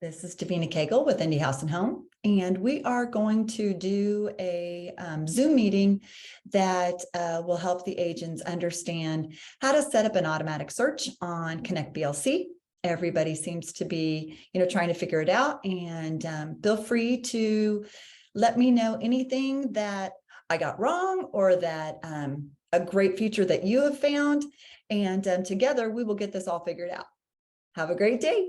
This is Devina Cagle with Indie House and Home, and we are going to do a Zoom meeting that will help the agents understand how to set up an automatic search on connectBLC. Everybody seems to be, trying to figure it out, and feel free to let me know anything that I got wrong or that a great feature that you have found, and together we will get this all figured out. Have a great day.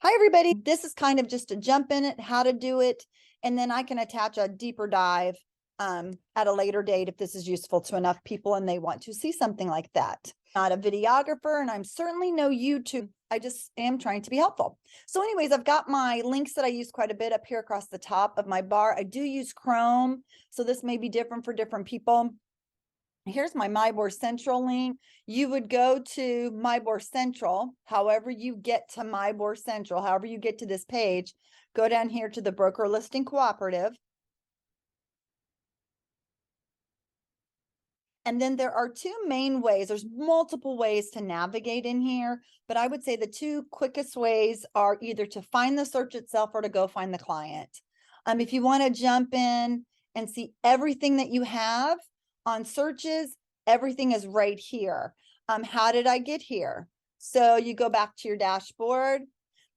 Hi, everybody. This is kind of just a jump in it, how to do it, and then I can attach a deeper dive at a later date if this is useful to enough people and they want to see something like that. Not a videographer, and I'm certainly no YouTube. I just am trying to be helpful. So anyways, I've got my links that I use quite a bit up here across the top of my bar. I do use Chrome, so this may be different for different people. Here's my MyBoard Central link. You would go to MyBoard Central, however you get to MyBoard Central, however you get to this page, go down here to the Broker Listing Cooperative. And then there are two main ways. There's multiple ways to navigate in here, but I would say the two quickest ways are either to find the search itself or to go find the client. If you want to jump in and see everything that you have on searches, everything is right here. How did I get here? So you go back to your dashboard.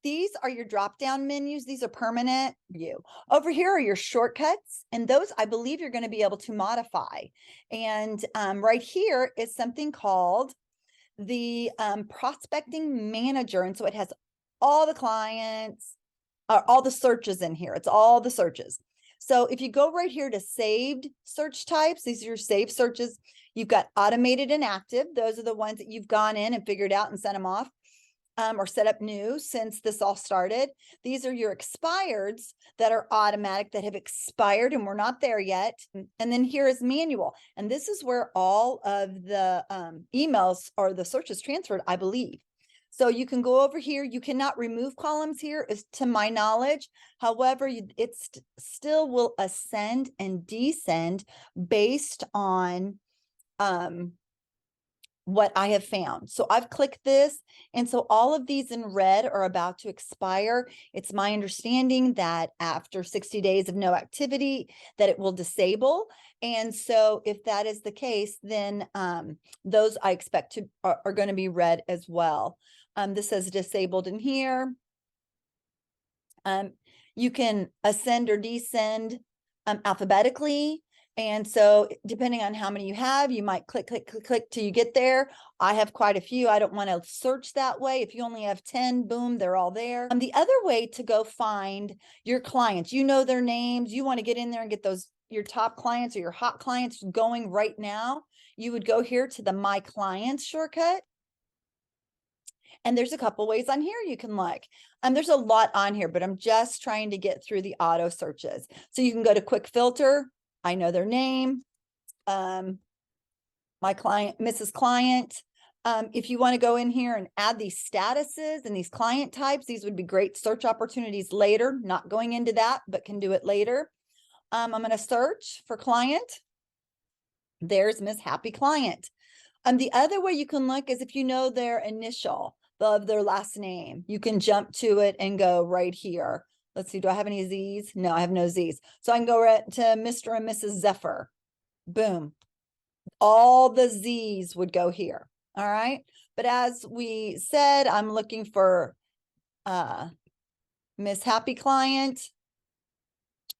These are your drop-down menus. These are permanent view. Over here are your shortcuts, and those I believe you're going to be able to modify. And right here is something called the prospecting manager. And so it has all the clients, all the searches in here. It's all the searches. So if you go right here to saved search types, these are your saved searches. You've got automated and active. Those are the ones that you've gone in and figured out and sent them off or set up new since this all started. These are your expireds that are automatic, that have expired and we're not there yet. And then here is manual. And this is where all of the emails or the searches transferred, I believe. So you can go over here. You cannot remove columns here, is to my knowledge. However, it still will ascend and descend based on what I have found. So I've clicked this. And so all of these in red are about to expire. It's my understanding that after 60 days of no activity, that it will disable. And so if that is the case, then those I expect to are going to be red as well. This says disabled in here. You can ascend or descend alphabetically. And so depending on how many you have, you might click till you get there. I have quite a few. I don't want to search that way. If you only have 10, boom, they're all there. The other way to go find your clients, you know their names, you want to get in there and get those, your top clients or your hot clients going right now, you would go here to the My Clients shortcut. And there's a couple ways on here you can look. There's a lot on here, but I'm just trying to get through the auto searches. So you can go to quick filter. I know their name. My client, Mrs. Client. If you want to go in here and add these statuses and these client types, these would be great search opportunities later. Not going into that, but can do it later. I'm going to search for client. There's Miss Happy Client. The other way you can look is if you know their initial of their last name, you can jump to it and go right here. Let's see, do I have any Z's? No, I have no Z's. So I can go right to Mr. and Mrs. Zephyr. Boom. All the Z's would go here. All right. But as we said, I'm looking for Miss Happy Client.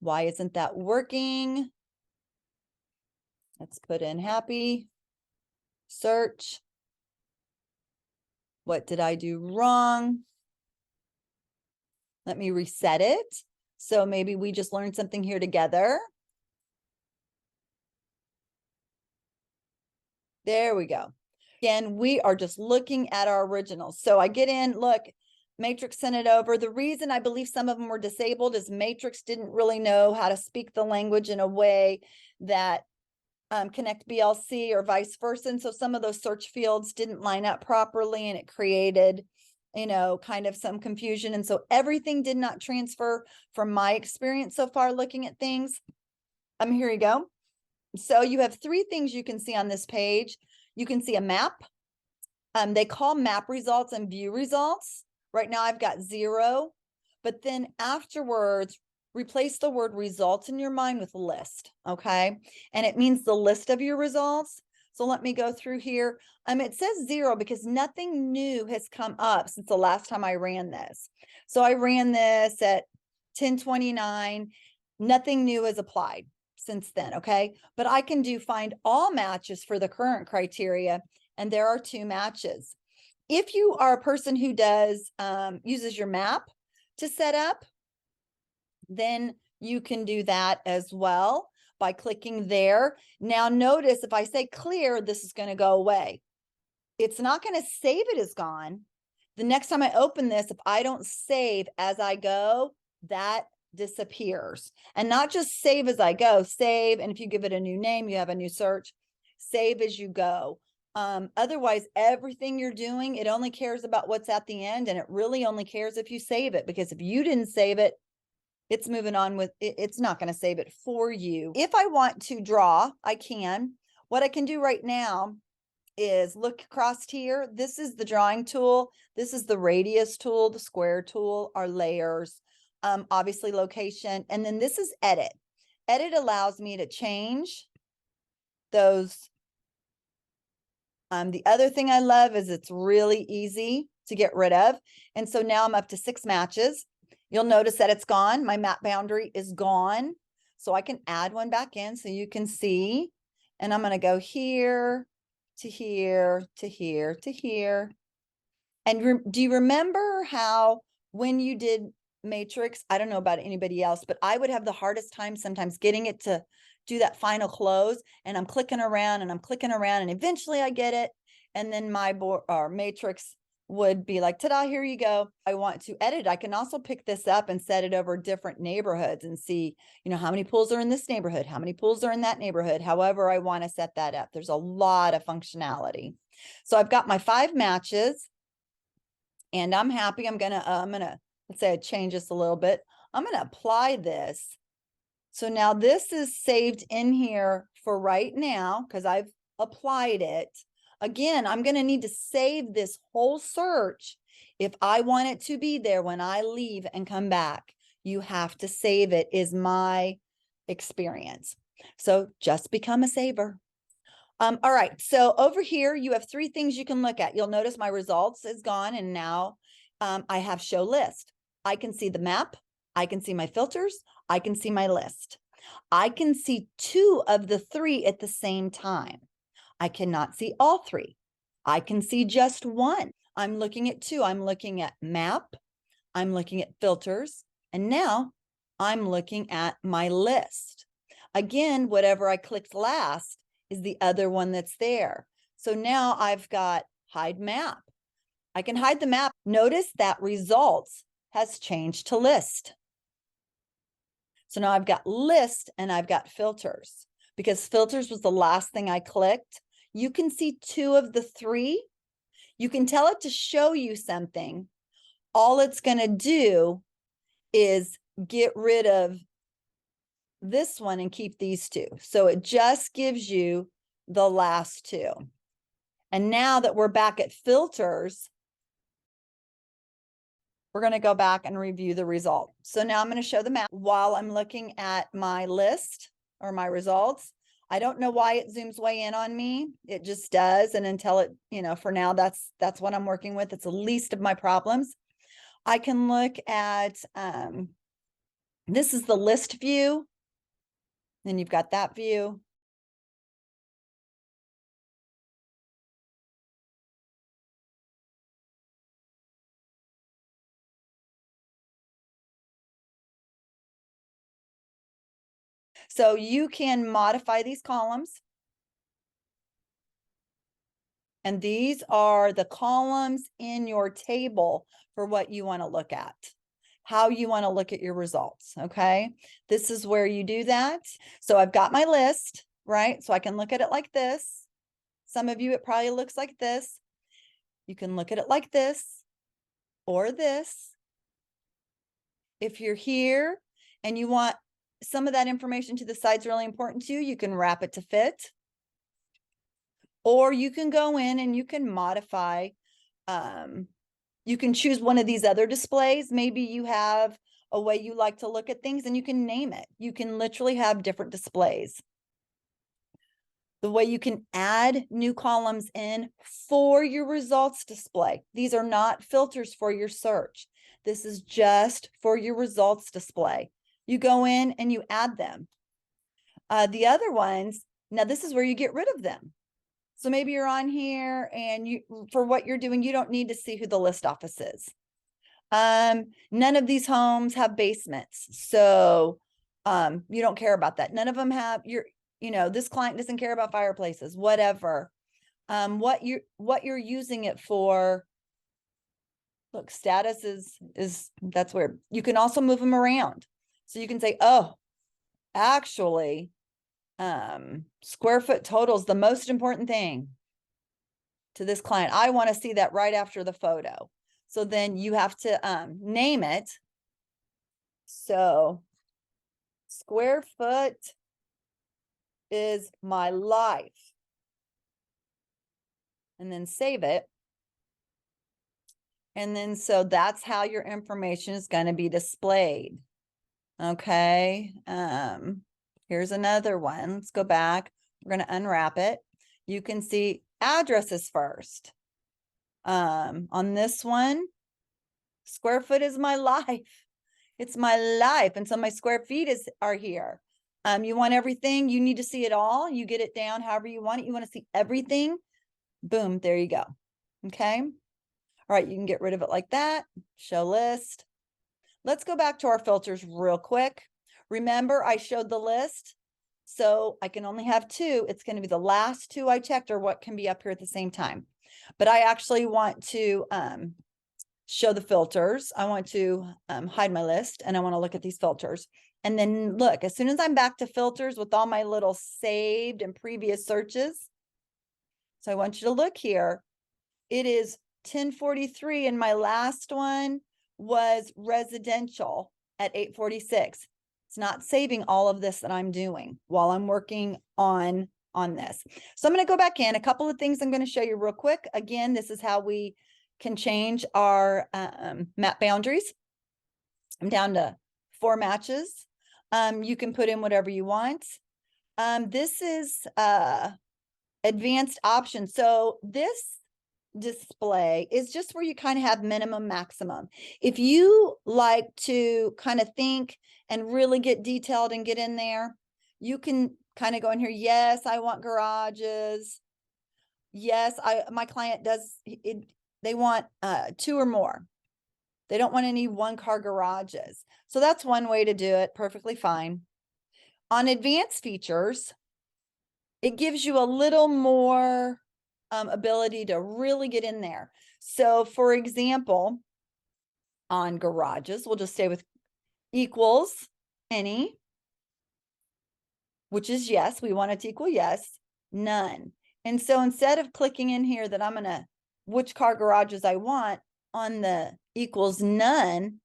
Why isn't that working? Let's put in happy. Search. What did I do wrong? Let me reset it. So maybe we just learned something here together. There we go. Again, we are just looking at our originals. So I get in, look, Matrix sent it over. The reason I believe some of them were disabled is Matrix didn't really know how to speak the language in a way that connectBLC or vice versa. And so some of those search fields didn't line up properly and it created, kind of some confusion. And so everything did not transfer from my experience so far looking at things. Here you go. So you have three things you can see on this page. You can see a map. They call map results and view results. Right now I've got 0. but then afterwards, replace the word results in your mind with list, okay? And it means the list of your results. So let me go through here. It says 0 because nothing new has come up since the last time I ran this. So I ran this at 10:29. Nothing new is applied since then, okay? But I can do find all matches for the current criteria, and there are 2 matches. If you are a person who does uses your map to set up, then you can do that as well by clicking there. Now notice if I say clear, this is going to go away. It's not going to save it as gone. The next time I open this, if I don't save as I go, that disappears. And not just save as I go, save. And if you give it a new name, you have a new search, save as you go. Otherwise, everything you're doing, it only cares about what's at the end, and it really only cares if you save it, because if you didn't save it, it's moving on with it. It's not going to save it for you. If I want to draw, I can. What I can do right now is look across here. This is the drawing tool. This is the radius tool, the square tool, our layers, obviously location. And then this is edit. Edit allows me to change those. The other thing I love is it's really easy to get rid of. And so now I'm up to 6 matches. You'll notice that it's gone. My map boundary is gone. So I can add one back in so you can see. And I'm going to go here to here to here to here. And do you remember how when you did matrix, I don't know about anybody else, but I would have the hardest time sometimes getting it to do that final close, and I'm clicking around and I'm clicking around, and eventually I get it. And then my board or matrix would be like, ta-da, here you go. I want to edit. I can also pick this up and set it over different neighborhoods and see, how many pools are in this neighborhood, how many pools are in that neighborhood, however I want to set that up. There's a lot of functionality. So I've got my 5 matches, and I'm happy. I'm gonna, let's say I change this a little bit. I'm gonna apply this. So now this is saved in here for right now because I've applied it. Again, I'm going to need to save this whole search if I want it to be there when I leave and come back. You have to save it, is my experience. So just become a saver. All right, so over here you have 3 things you can look at. You'll notice my results is gone, and now I have show list. I can see the map, I can see my filters, I can see my list. I can see 2 of the 3 at the same time. I cannot see all 3. I can see just 1. I'm looking at 2. I'm looking at map, I'm looking at filters, and now I'm looking at my list. Again, whatever I clicked last is the other one that's there. So now I've got hide map. I can hide the map. Notice that results has changed to list. So now I've got list and I've got filters, because filters was the last thing I clicked. You can see 2 of the 3. You can tell it to show you something. All it's going to do is get rid of this one and keep these 2. So it just gives you the last 2. And now that we're back at filters, we're going to go back and review the result. So now I'm going to show the map while I'm looking at my list or my results. I don't know why it zooms way in on me. It just does. And until it, for now, that's what I'm working with. It's the least of my problems. I can look at, this is the list view. Then you've got that view. So you can modify these columns. And these are the columns in your table for what you want to look at, how you want to look at your results. Okay. This is where you do that. So I've got my list, right? So I can look at it like this. Some of you, it probably looks like this. You can look at it like this or this. If you're here and you want some of that information to the side's really important to you, you can wrap it to fit. Or you can go in and you can modify You can choose one of these other displays. Maybe you have a way you like to look at things and you can name it. You can literally have different displays. The way you can add new columns in for your results display. These are not filters for your search. This is just for your results display. You go in and you add them. The other ones, now this is where you get rid of them. So maybe you're on here and you, for what you're doing, you don't need to see who the list office is. None of these homes have basements. So you don't care about that. None of them have this client doesn't care about fireplaces, whatever. What you're using it for. Look, status is that's where you can also move them around. So you can say, oh, actually, square foot total is the most important thing to this client. I want to see that right after the photo. So then you have to name it. So square foot is my life. And then save it. And then so that's how your information is going to be displayed. Okay. Here's another one. Let's go back. We're going to unwrap it. You can see addresses first. On this one, square foot is my life. It's my life. And so my square feet are here. You want everything. You need to see it all. You get it down however you want it. You want to see everything. Boom. There you go. Okay. All right. You can get rid of it like that. Show list. Let's go back to our filters real quick. Remember, I showed the list. So I can only have two. It's going to be the last two I checked or what can be up here at the same time. But I actually want to show the filters. I want to hide my list and I want to look at these filters. And then look, as soon as I'm back to filters with all my little saved and previous searches. So I want you to look here. It is 10:43 and my last one was residential at 8:46. It's not saving all of this that I'm doing while I'm working on this. So I'm going to go back in. A couple of things I'm going to show you real quick. Again, this is how we can change our map boundaries. I'm down to 4 matches. You can put in whatever you want. This is advanced options. So this display is just where you kind of have minimum maximum. If you like to kind of think and really get detailed and get in there, you can kind of go in here. Yes, I want garages. Yes, my client does it. They want 2 or more. They don't want any 1-car garages. So that's one way to do it. Perfectly fine. On advanced features, it gives you a little more ability to really get in there. So for example, on garages, we'll just stay with equals any, which is yes. We want it to equal yes, none. And so instead of clicking in here that I'm going to, which car garages I want, on the equals none,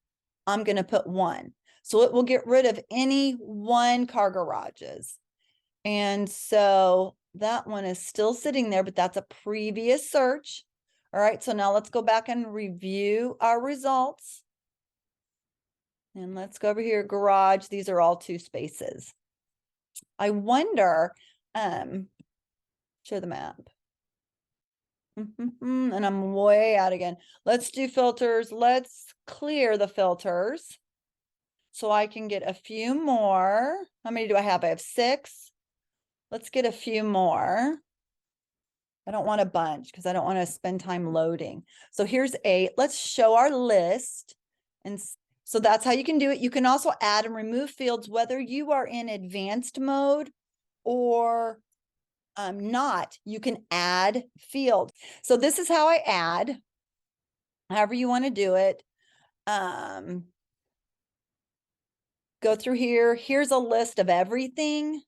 I'm going to put 1. So it will get rid of any 1-car garages. And so that one is still sitting there, but that's a previous search. All right. So now let's go back and review our results. And let's go over here, garage. These are all 2 spaces. I wonder, show the map. And I'm way out again. Let's do filters. Let's clear the filters so I can get a few more. How many do I have? I have 6. Let's get a few more. I don't want a bunch because I don't want to spend time loading. So here's 8. Let's show our list. And so that's how you can do it. You can also add and remove fields, whether you are in advanced mode or not. You can add fields. So this is how I add, however you want to do it. Go through here. Here's a list of everything.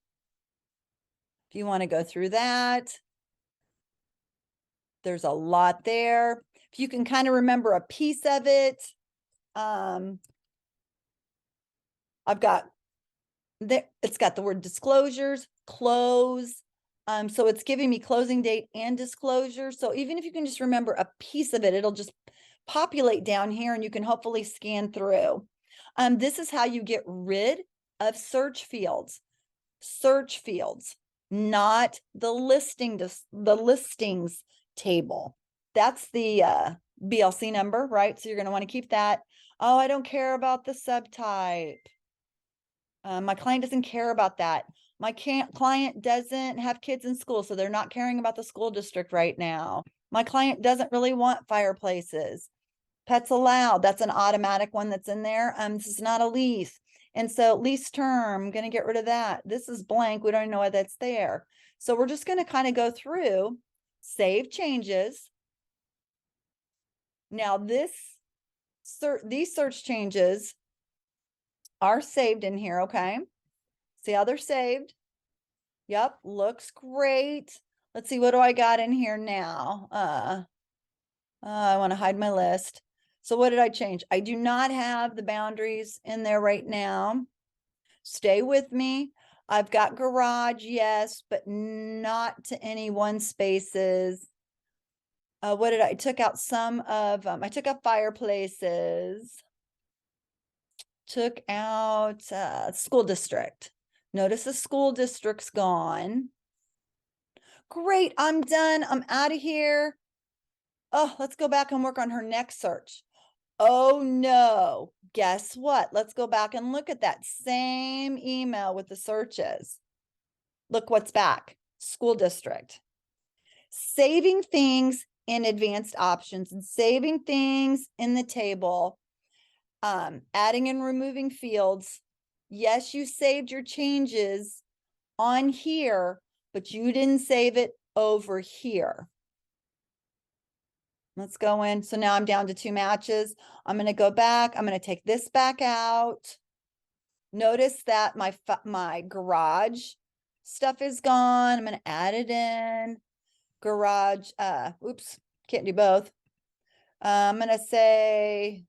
If you want to go through that, there's a lot there. If you can kind of remember a piece of it, I've got there. It's got the word disclosures, close. So it's giving me closing date and disclosure. So even if you can just remember a piece of it, it'll just populate down here and you can hopefully scan through. This is how you get rid of search fields. Search fields, not the listings table. That's the BLC number, right? So you're going to want to keep that. Oh, I don't care about the subtype. My client doesn't care about that. My client doesn't have kids in school, so they're not caring about the school district right now. My client doesn't really want fireplaces. Pets allowed, that's an automatic one that's in there. This is not a lease. And so lease term, I'm going to get rid of that. This is blank. We don't even know why that's there. So we're just going to kind of go through, save changes. Now these search changes are saved in here, okay? See how they're saved? Yep, looks great. Let's see, what do I got in here now? I want to hide my list. So what did I change? I do not have the boundaries in there right now. Stay with me. I've got garage, yes, but not to any one spaces. What did I took out some of, I took out fireplaces, took out school district. Notice the school district's gone. Great, I'm done. I'm out of here. Oh, let's go back and work on her next search. Oh no, guess what? Let's go back and look at that same email with the searches. Look what's back, school district. Saving things in advanced options and saving things in the table, adding and removing fields. Yes, you saved your changes on here, but you didn't save it over here. Let's go in. So now I'm down to 2 matches. I'm going to go back. I'm going to take this back out. Notice that my garage stuff is gone. I'm going to add it in. Garage, oops, can't do both. I'm going to say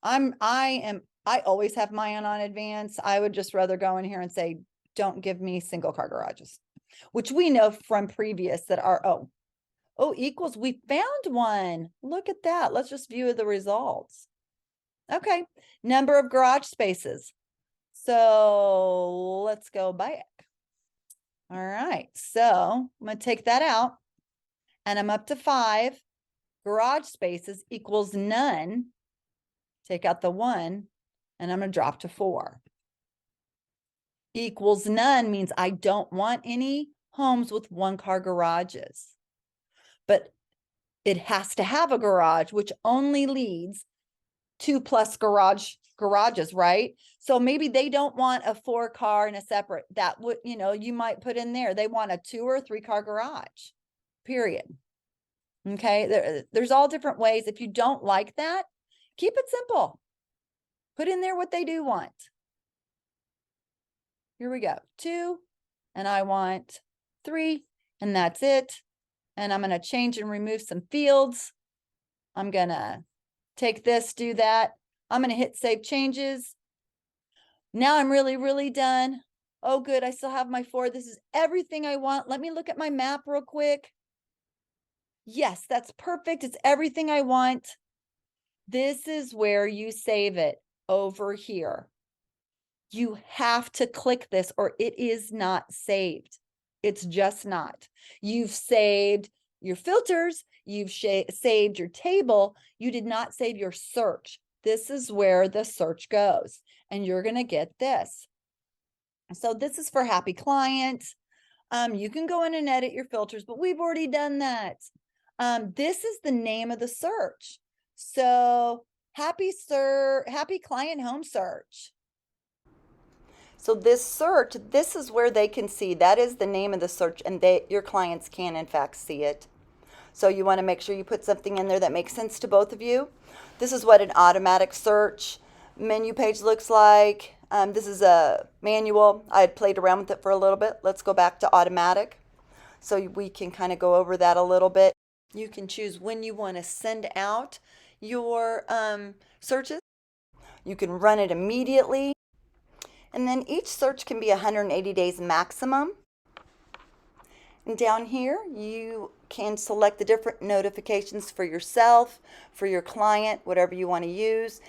I always have mine on advance. I would just rather go in here and say, don't give me single car garages, which we know from previous that are, oh, equals, we found one. Look at that. Let's just view the results. Okay, number of garage spaces. So let's go back. All right, so I'm going to take that out and I'm up to 5. Garage spaces equals none. Take out the 1 and I'm going to drop to 4. Equals none means I don't want any homes with 1-car garages. But it has to have a garage, which only leads 2+ garages, right? So maybe they don't want a 4-car and a separate. That would, you might put in there. They want a 2 or 3-car garage, period. Okay, there's all different ways. If you don't like that, keep it simple. Put in there what they do want. Here we go, 2, and I want 3, and that's it. And I'm going to change and remove some fields. I'm going to take this, do that. I'm going to hit save changes. Now I'm really, really done. Oh, good. I still have my 4. This is everything I want. Let me look at my map real quick. Yes, that's perfect. It's everything I want. This is where you save it over here. You have to click this or it is not saved. It's just not. You've saved your filters. You've saved your table. You did not save your search. This is where the search goes. And you're going to get this. So this is for happy clients. You can go in and edit your filters, but we've already done that. This is the name of the search. So happy client home search. So this search, this is where they can see, that is the name of the search, and your clients can in fact see it. So you want to make sure you put something in there that makes sense to both of you. This is what an automatic search menu page looks like. This is a manual. I had played around with it for a little bit. Let's go back to automatic. So we can kind of go over that a little bit. You can choose when you want to send out your searches. You can run it immediately. And then each search can be 180 days maximum. And down here, you can select the different notifications for yourself, for your client, whatever you want to use.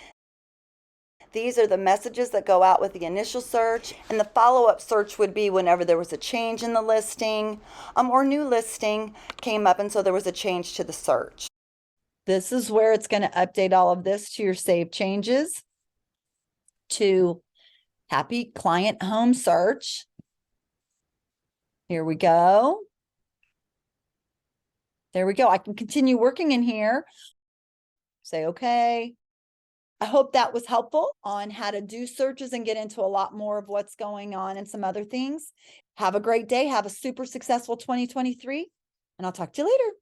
These are the messages that go out with the initial search, and the follow-up search would be whenever there was a change in the listing or new listing came up, and so there was a change to the search. This is where it's going to update all of this to your saved changes to Happy Client Home Search. Here we go. There we go. I can continue working in here. Say, okay. I hope that was helpful on how to do searches and get into a lot more of what's going on and some other things. Have a great day. Have a super successful 2023, and I'll talk to you later.